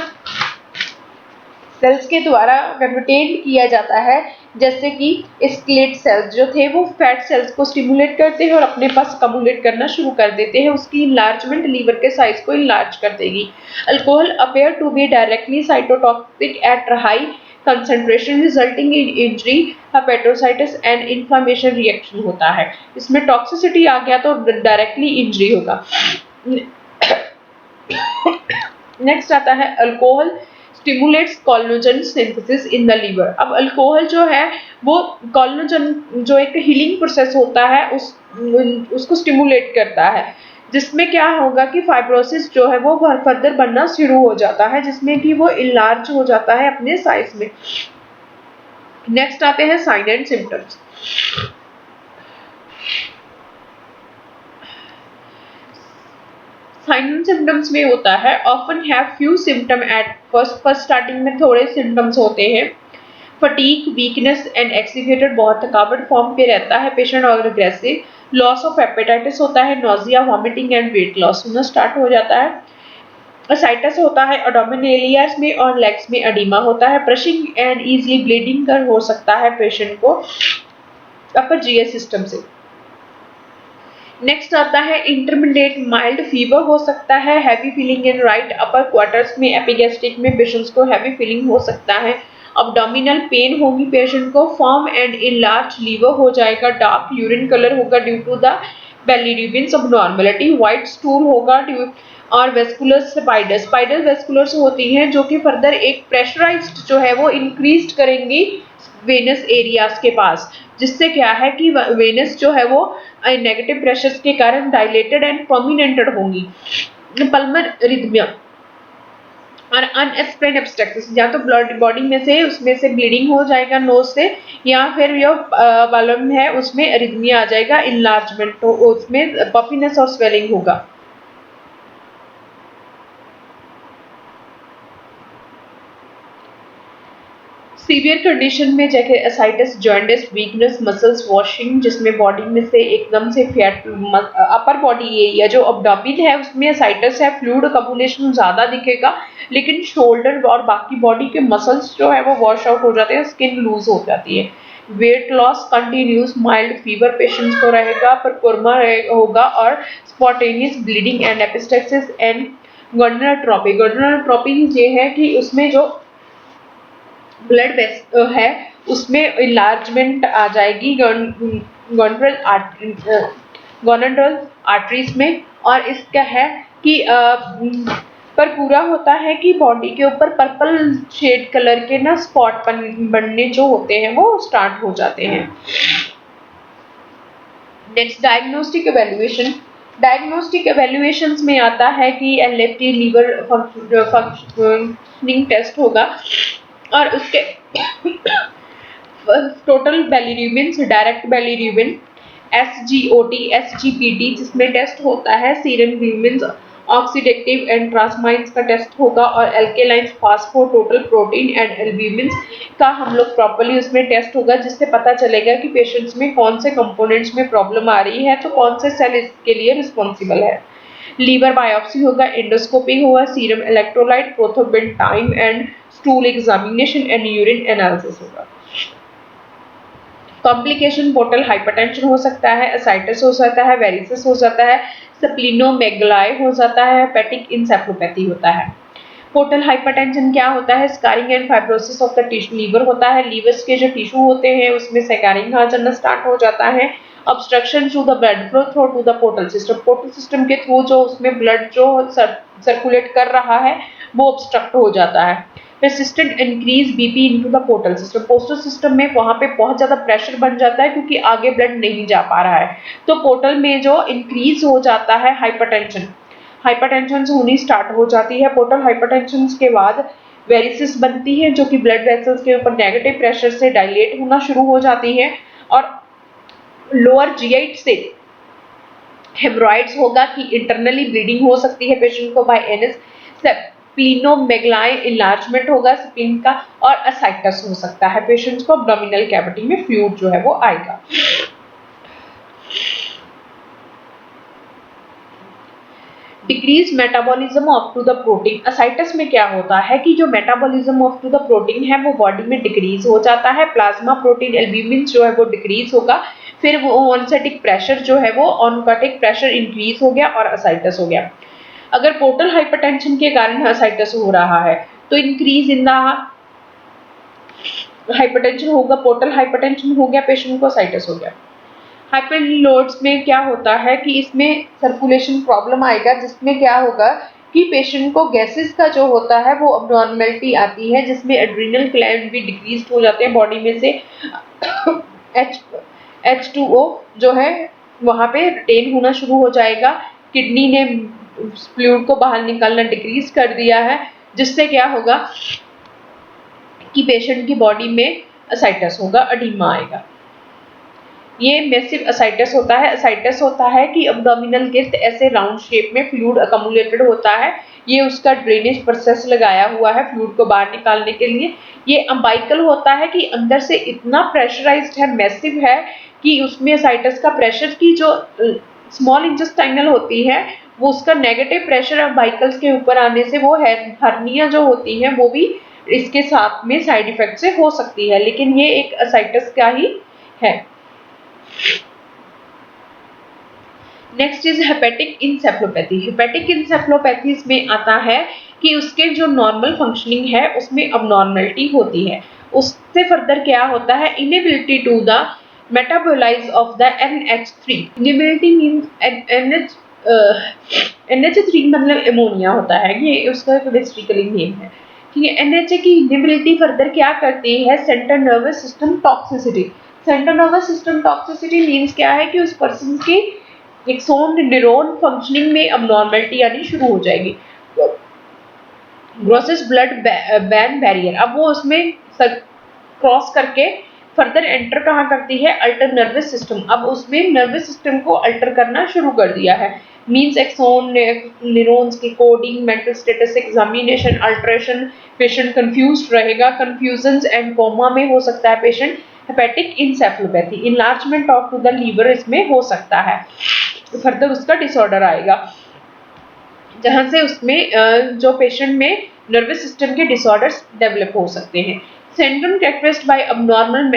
[SPEAKER 1] सेल्स के द्वारा रिटेन किया जाता है, जैसे कि स्केलेट सेल्स जो थे वो फैट सेल्स को स्टिमुलेट करते हैं और अपने पास कम्युलेट करना शुरू कर देते हैं। उसकी इनलार्जमेंट लीवर के साइज को इनलार्ज कर देगी। Alcohol appear to be directly cytotoxic at high concentration resulting in injury, hepatocytes and inflammation reaction होता है। इसमें टॉक्सिसिटी आ गया तो डायरेक्टली इंजरी होगा। नेक्स्ट आता है alcohol stimulates collagen synthesis in the liver. अब अल्कोहल जो है वो कोलाजन जो एक हीलिंग प्रोसेस होता है उसको स्टिमुलेट करता है, जिसमें क्या होगा कि फाइब्रोसिस जो है वो फर्दर बनना शुरू हो जाता है, जिसमें कि वो इलार्ज हो जाता है अपने साइज में। नेक्स्ट आते हैं sign and symptoms. Sign and symptoms में होता है often have few symptom at first starting में थोड़े सिम्टम्स होते हैं। फटीक, वीकनेस एंड एक्सीवेटेड, बहुत थकावट फॉर्म पे रहता है पेशेंट और अग्रेसिव। लॉस ऑफ एपेटाइटिस होता है, nausea, vomiting and weight loss होना स्टार्ट हो जाता है। असाइटस होता है एब्डोमिनल में और लेग्स में एडिमा होता है। ब्रशिंग एंड इजीली ब्लीडिंग कर हो सकता है पेशेंट को अपर जीएस सिस्टम से। नेक्स्ट आता है इंटरमीडिएट माइल्ड फीवर हो सकता है, heavy feeling in right upper quarters में, एपिगैस्ट्रिक में पेशेंट्स को हैवी फीलिंग हो सकता है। अब्डोमिनल पेन होगी पेशेंट को, फॉर्म एंड इनलार्ज लीवर हो जाएगा, डार्क यूरिन कलर होगा due to the bilirubin abnormality, white stool होगा और वेस्कुलर स्पाइडल वेस्कुलर्स होती हैं जो कि फर्दर एक प्रेशराइज्ड जो है वो इंक्रीज करेंगी वेनस एरियाज के पास, जिससे क्या है कि वेनस जो है वो नेगेटिव प्रेशर्स के कारण डायलेटेड एंड परमिनेंटेड होंगी। पल्मर रिदमिया और अनएक्सप्लेन्ड एब्स्ट्रक्शंस, या तो ब्लड बॉडी में से उसमें से ब्लीडिंग हो जाएगा नोज से, या फिर जो बालम है उसमें रिदमिया आ जाएगा, इनलार्जमेंट तो उसमें पफिनेस और स्वेलिंग होगा। सीवियर कंडीशन में जैसे ascites, jaundice, weakness, muscles washing, जिसमें बॉडी में से एकदम से फैट अपर बॉडी एरिया जो अब्डोमिन है उसमें एसाइटिस है, फ्लूइड कम्युलेशन ज्यादा दिखेगा, लेकिन शोल्डर और बाकी बॉडी के मसल्स जो है वो वॉश आउट हो जाते हैं, स्किन लूज हो जाती है। Weight loss continuous, mild fever patients को रहेगा, पर कुरमा होगा और स्पॉटेनियस ब्लीडिंग एंड एपिस्टेक्सिस एंड गोनाडोट्रोपी। गोनाडोट्रोपी ये है कि उसमें जो ब्लड है उसमें इलार्जमेंट आ जाएगी गोनाड्रल आर्टरीज में, और इसका है कि पर पूरा होता है कि बॉडी के ऊपर पर्पल शेड कलर के ना स्पॉट बनने जो होते हैं वो स्टार्ट हो जाते हैं। Next diagnostic evaluation. डायग्नोस्टिक एवेल्युएशंस में आता है कि एलएफटी लीवर फंक्शनिंग टेस्ट होगा और उसके total bilirubin, direct bilirubin, SGOT, SGPT जिसमें टेस्ट होता है सीरम ग्लूबिन, ऑक्सीडेटिव एंड ट्रांसमाइंस का टेस्ट होगा, और alkaline phospho total protein and albumin का हम लोग प्रॉपर्ली उसमें टेस्ट होगा, जिससे पता चलेगा कि पेशेंट्स में कौन से कंपोनेंट्स में प्रॉब्लम आ रही है, तो कौन से सेल इसके लिए रिस्पॉन्सिबल है। लीवर बायोप्सी होगा, एंडोस्कोपी होगा, serum electrolyte, prothrombin time and stool examination and urine analysis होगा। कॉम्प्लिकेशन पोर्टल हाइपरटेंशन हो सकता है, एसाइटिस हो सकता है, वेरिसेस हो जाता है, स्प्लीनोमेगालाई हो जाता है, हेपेटिक इंसेफ्लोपैथी होता है। पोर्टल हाइपरटेंशन क्या होता है? Scarring and fibrosis of the tissue liver होता है, लीवर्स के जो टिश्यू होते हैं उसमें स्कारिंग आ जाना स्टार्ट हो जाता है। Obstruction to the blood flow through to the portal system, portal system के थ्रू जो उसमें ब्लड जो सर्कुलेट कर रहा है वो ऑब्स्ट्रक्ट हो जाता है। persistent increase BP into the portal system, postal system में वहां पे बहुत ज्यादा प्रेशर बन जाता है क्योंकि आगे ब्लड नहीं जा पा रहा है, तो पोर्टल में जो इंक्रीज हो जाता है हाइपरटेंशन होनी स्टार्ट हो जाती है। पोर्टल हाइपरटेंशन के बाद वेरिसिस बनती है जो कि ब्लड वेसल्स के ऊपर नेगेटिव प्रेशर से डायलेट होना शुरू हो जाती है और लोअर जीआई से हेमरॉइड्स होगा कि इंटरनली ब्लीडिंग हो सकती है पेशेंट को बाय एनएस, स्प्लीनोमेगालाई इनलार्जमेंट होगा स्प्लीन का और असाइटस हो सकता है पेशेंट्स को, एब्डोमिनल कैविटी में फ्लूइड जो है वो आएगा। Decrease metabolism of to the protein, ascites में क्या होता है कि जो metabolism of to the protein है वो बॉडी में डिक्रीज हो जाता है, प्लाज्मा प्रोटीन एल्ब्यूमिन जो है वो डिक्रीज होगा, फिर वो ऑनसेटिक प्रेशर जो है वो ऑनकोटिक प्रेशर इंक्रीज हो गया और असाइटस हो गया। अगर पोर्टल हाइपरटेंशन के कारण असाइटस हो रहा है तो इंक्रीज इन द हाइपरटेंशन होगा, पोर्टल हाइपरटेंशन हो गया, पेशेंट को असाइटस हो गया। हाइपरलोड्स में क्या होता है कि इसमें सर्कुलेशन प्रॉब्लम आएगा जिसमें क्या होगा कि पेशेंट को गैसेस का जो होता है वो अबनॉर्मलिटी आती है जिसमें एड्रिनल ग्लैंड भी डिक्रीज हो जाते हैं बॉडी में से H2O जो है वहां पे रिटेन होना शुरू हो जाएगा, किडनी ने फ्लूइड को बाहर निकालना डिक्रीज कर दिया है जिससे क्या होगा कि पेशेंट की बॉडी में असाइटस होगा, अडीमा आएगा। ये मैसिव असाइटस होता है। असाइटस होता है कि अब्डोमिनल गिर्द ऐसे राउंड शेप में फ्लूइड अकमुलेटेड होता है, ये उसका ड्रेनेज प्रोसेस लगाया हुआ है फ्लूइड को बाहर निकालने के लिए। ये अम्बाइकल होता है कि अंदर से इतना प्रेशराइज्ड है, मैसिव है कि उसमें असाइटस का प्रेशर की जो स्मॉल इंटेस्टाइनल होती है वो उसका नेगेटिव प्रेशर अम्बाइकल्स के ऊपर आने से वो हर्निया जो होती है वो भी इसके साथ में साइड इफेक्ट से हो सकती है, लेकिन ये एक असाइटस का ही है। Next is hepatic encephalopathy. Hepatic encephalopathies में आता है कि उसके जो नॉर्मल फंक्शनिंग है उसमें अबनॉर्मलिटी होती है। उससे फर्दर क्या होता है, inability to the metabolise of the NH3। Inability means NH3 मतलब एमोनिया होता है, ये उसका बेसिकली नेम है। ठीक है, NH की इनेबिलिटी फर्दर क्या करती है, central nervous system toxicity. Central nervous system toxicity means क्या है कि उस पर्सन की एक्सोन न्यूरॉन फंक्शनिंग में अबनॉर्मलिटी आनी शुरू हो जाएगी। ग्रॉसेस ब्लड बैन बैरियर, अब वो उसमें क्रॉस करके फर्दर एंटर कहाँ करती है, अल्टर नर्वस सिस्टम। अब उसमें नर्वस सिस्टम को अल्टर करना शुरू कर दिया है, मींस एक्सोन न्यूरॉन्स की coding, mental status examination, alteration, patient confused रहेगा, कंफ्यूजन्स एंड कोमा में हो सकता है patient. Hepatic encephalopathy, enlargement of to the liver इसमें हो सकता है, फर्दर उसका डिसऑर्डर आएगा जहां से उसमें जो पेशेंट में नर्वस सिस्टम के डिसऑर्डर्स डेवलप हो सकते हैं। Syndrome characterised by abnormal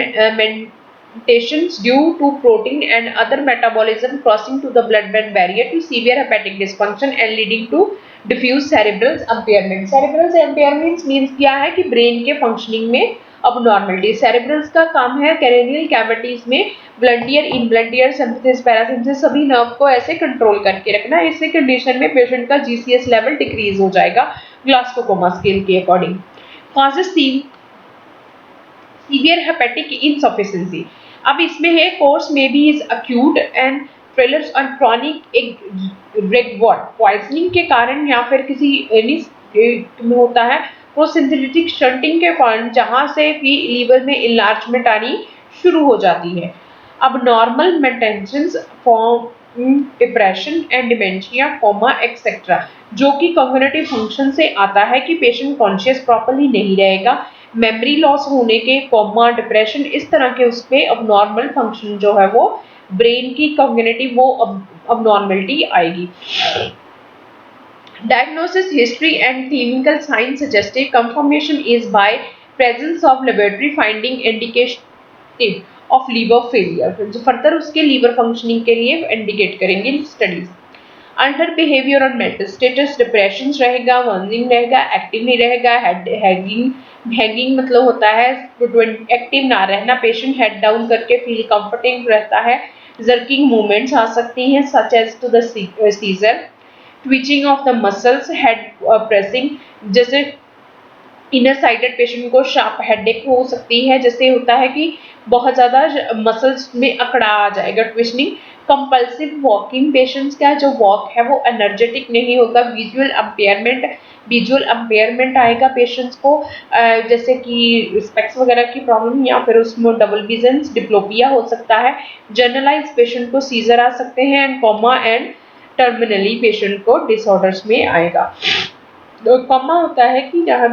[SPEAKER 1] mutations due to protein and other metabolism crossing to the blood-brain barrier to severe hepatic dysfunction and leading to diffuse cerebral impairment। cerebral impairment means क्या है कि brain के functioning में abnormality. सेरेब्रल्स का काम है cranial cavities में blood year, इनब्लड year, सिंपैथिस, पैरासिम्पैथिस सभी नर्व को ऐसे कंट्रोल करके रखना। इससे कंडीशन में पेशेंट का GCS लेवल डिक्रीज हो जाएगा ग्लासगो कोमा स्केल के according. Causes severe hepatic insufficiency, अब इसमें है कोर्स में भी इज अक्यूट एंड फेलर्स और क्रॉनिक एक रेड वॉट पॉइजनिंग के कारण या फिर किसी में होता है प्रोसिंथेटिक शंटिंग के कारण जहां से भी लीवर में इनलार्जमेंट आनी शुरू हो जाती है। अब normal maintenance form depression and dementia coma etcetera, जो कि कॉग्निटिव फंक्शन से आता है कि पेशेंट कॉन्शियस प्रॉपर्ली नहीं रहेगा, मेमोरी लॉस होने के, कोमा, डिप्रेशन, इस तरह के उसपे अबनॉर्मल फंक्शन जो है वो ब्रेन की कॉग्निटिव वो अबनॉर्मलिटी आएगी। Diagnosis, history and clinical signs suggestive confirmation is by presence of laboratory finding indicative of liver failure। जो फर्दर उसके लीवर फंक्शनिंग के लिए इंडिकेट करेंगे स्टडीज। अंडर बिहेवियर और मेंटल स्टेटस, डिप्रेशन रहेगा, वर्निंग रहेगा, एक्टिव नहीं रहेगा, हैगिंग मतलब होता है एक्टिव ना रहना, पेशेंट हेड डाउन करके फील कंफर्टिंग रहता है, जर्किंग मूवमेंट्स आ सकती हैं such as to the seizure, twitching of the muscles, head pressing, जैसे इनर साइडेड पेशेंट को शार्प हेडेक हो सकती है, जिससे होता है कि बहुत ज़्यादा मसल्स में अकड़ा आ जाएगा, ट्विस्टिंग। कंपल्सिव वॉकिंग, पेशेंट्स का जो वॉक है वो एनर्जेटिक नहीं होगा। विजुअल अंपेयरमेंट आएगा पेशेंट्स को, जैसे कि स्पेक्स वगैरह की प्रॉब्लम, या फिर उसमें डबल विजन, डिप्लोपिया हो सकता है। जनरलाइज पेशेंट को सीजर आ सकते हैं, and comma and terminally patient को डिसऑर्डर्स में आएगा। कॉमा होता है कि यहाँ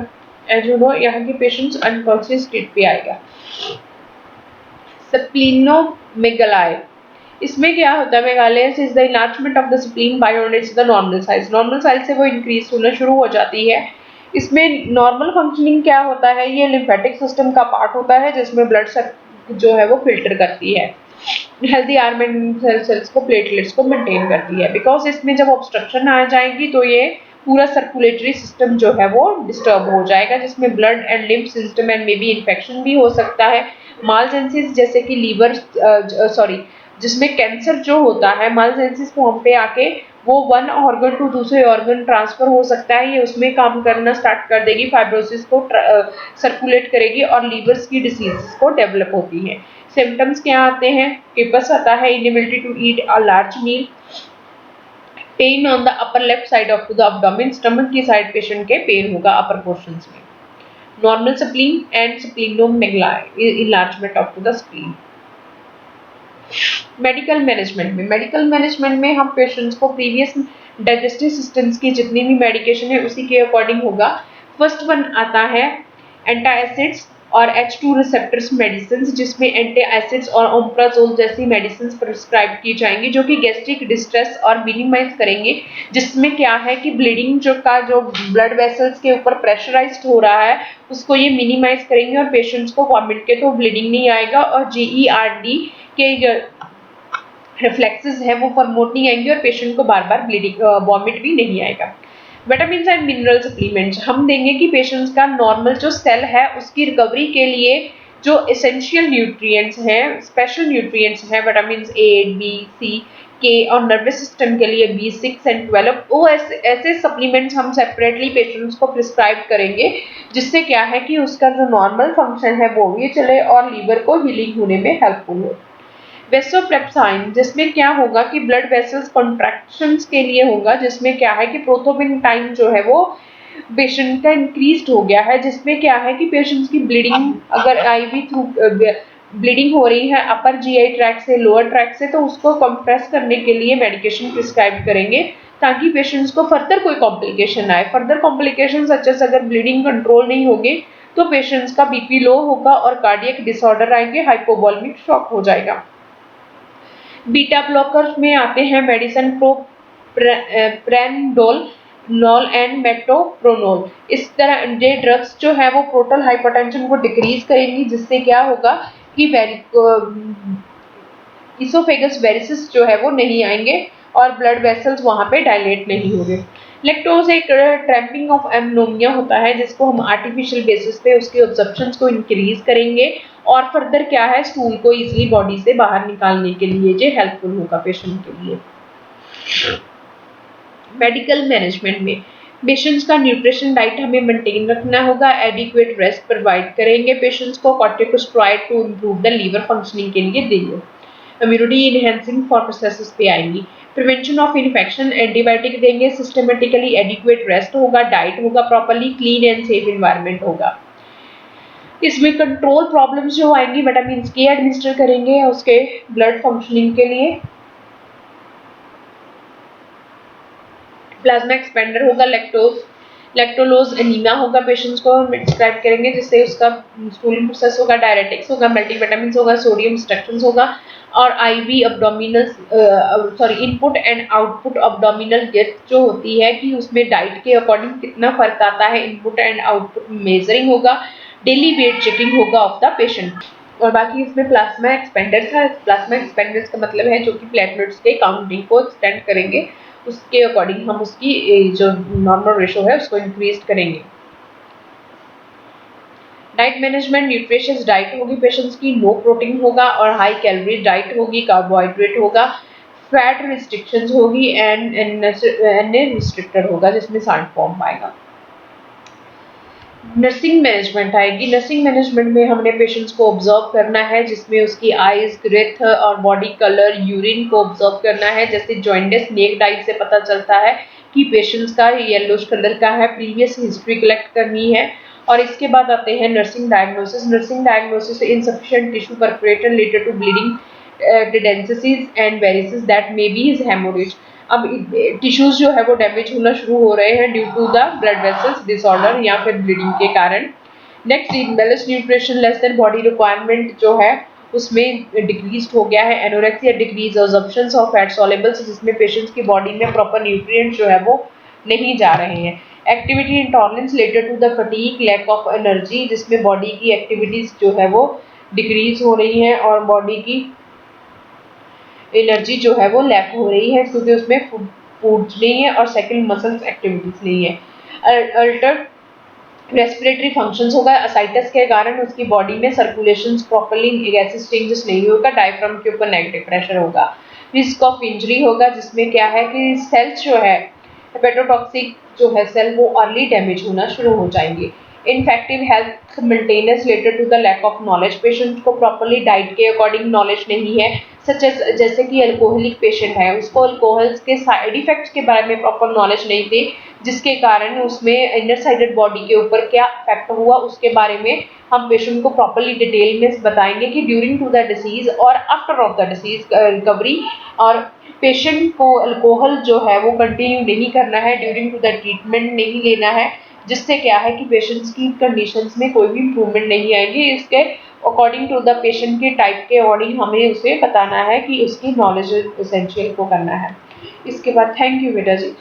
[SPEAKER 1] यहाँ के पेशेंट्स अनकॉन्शियस स्टेट पे आएगा। स्प्लीनोमेगाली, इसमें क्या होता है, मेगालियस is the enlargement of the spleen beyond its the normal size. Normal size से वो इंक्रीज होना शुरू हो जाती है। इसमें नॉर्मल फंक्शनिंग क्या होता है, ये लिम्फेटिक सिस्टम का पार्ट होता है, जिसमें ब्लड जो है वो फिल्टर करती है, हेल्दी आर्मेंट सेल्स को, प्लेटलेट्स को मेंटेन करती है। बिकॉज इसमें जब ऑब्स्ट्रक्शन आ जाएगी तो ये पूरा सर्कुलेटरी सिस्टम जो है वो डिस्टर्ब हो जाएगा, जिसमें blood and lymph system and may be infection भी हो सकता है। मालजेंसिस, जैसे कि लीवर जिसमें कैंसर जो होता है, मालजेंसिस फॉर्म पे आके वो वन ऑर्गन टू दूसरे ऑर्गन ट्रांसफर हो सकता है, ये उसमें काम करना स्टार्ट कर देगी, फाइब्रोसिस को सर्कुलेट करेगी और लीवर्स की डिसीज को डेवलप होती है। सिम्टम्स क्या आते हैं, किपस आता है, inability to eat a large meal, pain on the upper left side of the abdomen, stomach की साइड पेशेंट के पेन होगा अपर पोर्शंस में। Normal spleen and splenomegaly, enlargement of the spleen. Medical management में हम patients को previous digestive systems की जितनी भी मेडिकेशन है उसी के अकॉर्डिंग होगा। फर्स्ट वन आता है एंटासिड्स और H2 रिसेप्टर्स मेडिसिन, जिसमें एंटी एसिड्स और ओम्प्राजोल जैसी मेडिसिन प्रिस्क्राइब की जाएंगी, जो कि गैस्ट्रिक डिस्ट्रेस और मिनिमाइज करेंगे। जिसमें क्या है कि ब्लीडिंग जो ब्लड वेसल्स के ऊपर प्रेशराइज्ड हो रहा है उसको ये मिनिमाइज करेंगे, और पेशेंट्स को वॉमिट के तो ब्लीडिंग नहीं आएगा, और GERD के रिफ्लेक्सेस है वो प्रमोट नहीं आएंगे, और पेशेंट को बार बार ब्लीडिंग वॉमिट भी नहीं आएगा। विटामिन एंड मिनरल सप्लीमेंट्स हम देंगे कि पेशेंट्स का नॉर्मल जो सेल है उसकी रिकवरी के लिए जो एसेंशियल न्यूट्रिएंट्स हैं, स्पेशल न्यूट्रिएंट्स हैं, vitamin A, B, C, K, और नर्वस सिस्टम के लिए B6 एंड 12, वो ऐसे सप्लीमेंट्स हम सेपरेटली पेशेंट्स को प्रिस्क्राइब करेंगे, जिससे क्या है कि उसका जो नॉर्मल फंक्शन है वो भी चले और लीवर को हीलिंग होने में हेल्पफुल हो। वेसोप्रेप्साइन, जिसमें क्या होगा कि ब्लड वेसल्स कॉन्ट्रैक्शंस के लिए होगा, जिसमें क्या है कि प्रोथ्रोम्बिन टाइम जो है वो पेशेंट का इंक्रीज्ड हो गया है, जिसमें क्या है कि पेशेंट्स की ब्लीडिंग अगर IV थ्रू ब्लीडिंग हो रही है अपर GI ट्रैक से, लोअर ट्रैक से, तो उसको कंप्रेस करने के लिए मेडिकेशन प्रिस्क्राइब करेंगे, ताकि पेशेंट्स को फर्दर कोई कॉम्प्लिकेशन आए। फर्दर कॉम्प्लिकेशन सच अगर ब्लीडिंग कंट्रोल नहीं होगी तो पेशेंट्स का BP लो होगा और कार्डियक डिसऑर्डर आएंगे, हाइपोवॉल्मिक शॉक हो जाएगा। बीटा ब्लॉकर्स में आते हैं मेडिसिन प्रेनडोल, नॉल एंड मेटोप्रोनोल। इस तरह ये ड्रग्स जो है वो पोर्टल हाइपरटेंशन को डिक्रीज करेंगी, जिससे क्या होगा कि इसोफेगस वेरिसिस जो है वो नहीं आएंगे और ब्लड वेसल्स वहां पे डायलेट नहीं होंगे। लैक्टोज एक ट्रैम्पिंग ऑफ एमनोमिया होता है, जिसको हम आर्टिफिशियल बेसिस पे उसके ऑब्जर्प्शंस को इंक्रीज करेंगे, और फर्दर क्या है स्टूल को इजीली बॉडी से बाहर निकालने के लिए ये हेल्पफुल होगा पेशेंट के लिए। मेडिकल मैनेजमेंट में पेशेंट्स का न्यूट्रिशन डाइट हमें मेंटेन रखना होगा, एडिक्वेट रेस्ट प्रोवाइड करेंगे पेशेंट्स को, corticosteroid to improve the liver functioning के लिए देंगे। इम्यूनिटी इनहेंसिंग फॉर प्रोसेसेस पे आएंगी। प्रिवेंशन ऑफ इन्फेक्शन, एंटीबायोटिक देंगे, सिस्टमेटिकली एडिक्वेट रेस्ट होगा, डाइट होगा, properly clean and safe environment होगा। इसमें कंट्रोल प्रॉब्लम्स जो आएंगी विटामिन के एडमिनिस्टर करेंगे उसके ब्लड फंक्शनिंग के लिए। प्लाज्मा एक्सपेंडर होगा, लैक्टोलोज एनीमिया होगा, पेशेंट्स को प्रिस्क्राइब करेंगे, जिससे उसका स्टूलिंग प्रोसेस होगा, डायरेटिक्स होगा, मल्टीविटामिन होगा, सोडियम इंस्ट्रक्शंस होगा, और IV abdominal input and output abdominal gift जो होती है कि उसमें डाइट के अकॉर्डिंग कितना फर्क आता है, इनपुट एंड आउटपुट मेजरिंग होगा, डेली वेट चेकिंग होगा ऑफ द पेशेंट। और बाकी इसमें प्लाज्मा एक्सपेंडर्स है, प्लाज्मा एक्सपेंडर्स का मतलब है जो कि प्लेटलेट्स के काउंटिंग को एक्सटेंड करेंगे, उसके अकॉर्डिंग हम उसकी जो नॉर्मल रेशो है उसको इंक्रीज करेंगे। डाइट मैनेजमेंट, न्यूट्रिशियस डाइट होगी पेशेंट्स की, लो प्रोटीन होगा और हाई कैलोरी डाइट होगी, कार्बोहाइड्रेट होगा, फैट रिस्ट्रिक्शंस होगी एंड रिस्ट्रिक्टेड होगा, जिसमें साल्ट फॉर्म पाएगा। नर्सिंग मैनेजमेंट आएगी। नर्सिंग मैनेजमेंट में हमने पेशेंट्स को ऑब्जर्व करना है, जिसमें उसकी आईज, ग्रेथ और बॉडी कलर, यूरिन को ऑब्जर्व करना है। जैसे जॉइंटिस नेक डाइट से पता चलता है कि पेशेंट्स का येलोश कलर का है, प्रीवियस हिस्ट्री कलेक्ट करनी है। और इसके बाद आते हैं nursing diagnosis. Nursing diagnosis insufficient tissue perforation leaded to bleeding, tendencies and varices that may be is hemorrhage. अब टिश्यूज जो है वो डैमेज होना शुरू हो रहे हैं due to the blood vessels disorder या फिर ब्लीडिंग के कारण। Next, imbalance nutrition, less than body requirement जो है उसमें डिक्रीज हो गया है। Anorexia, decrease absorption of fat solubles, जिसमें पेशेंट्स की बॉडी में प्रॉपर न्यूट्रिएंट जो है वो नहीं जा रहे हैं। Activity intolerance related to the fatigue, lack of energy, जिसमें बॉडी की एक्टिविटीज जो है वो डिक्रीज हो रही हैं और बॉडी की एनर्जी जो है वो लैक हो रही है, क्योंकि उसमें फूड नहीं है और सेकंड मसल्स एक्टिविटीज नहीं है। अल्टर रेस्पिरेटरी फंक्शंस होगा, असाइटिस के कारण उसकी बॉडी में सर्कुलेशन प्रॉपर्ली, गैसेस चेंजेस नहीं होगा, डायफ्राम के ऊपर नेगेटिव प्रेशर होगा। रिस्क ऑफ इंजरी होगा, जिसमें क्या है कि सेल्स जो है हेपेटोटॉक्सिक जो है सेल वो अर्ली डैमेज होना शुरू हो जाएंगे। Ineffective health maintenance related to the lack of knowledge, patient को प्रॉपर्ली डाइट के अकॉर्डिंग नॉलेज नहीं है। सच जैसे कि अल्कोहलिक पेशेंट है, उसको अल्कोहल के साइड इफेक्ट्स के बारे में प्रॉपर नॉलेज नहीं थी, जिसके कारण उसमें इनर साइडेड बॉडी के ऊपर क्या इफेक्ट हुआ उसके बारे में हम पेशेंट को प्रॉपर्ली डिटेल में बताएंगे कि ड्यूरिंग टू द डिसीज और after of the disease recovery. और पेशेंट को अल्कोहल जो है वो कंटिन्यू नहीं करना है, ड्यूरिंग टू द ट्रीटमेंट नहीं लेना है, जिससे क्या है कि पेशेंट्स की कंडीशंस में कोई भी इम्प्रूवमेंट नहीं आएगी। इसके अकॉर्डिंग टू द पेशेंट के टाइप के अकॉर्डिंग हमें उसे बताना है कि उसकी नॉलेज एसेंशियल को करना है। इसके बाद थैंक यू बेटा जी।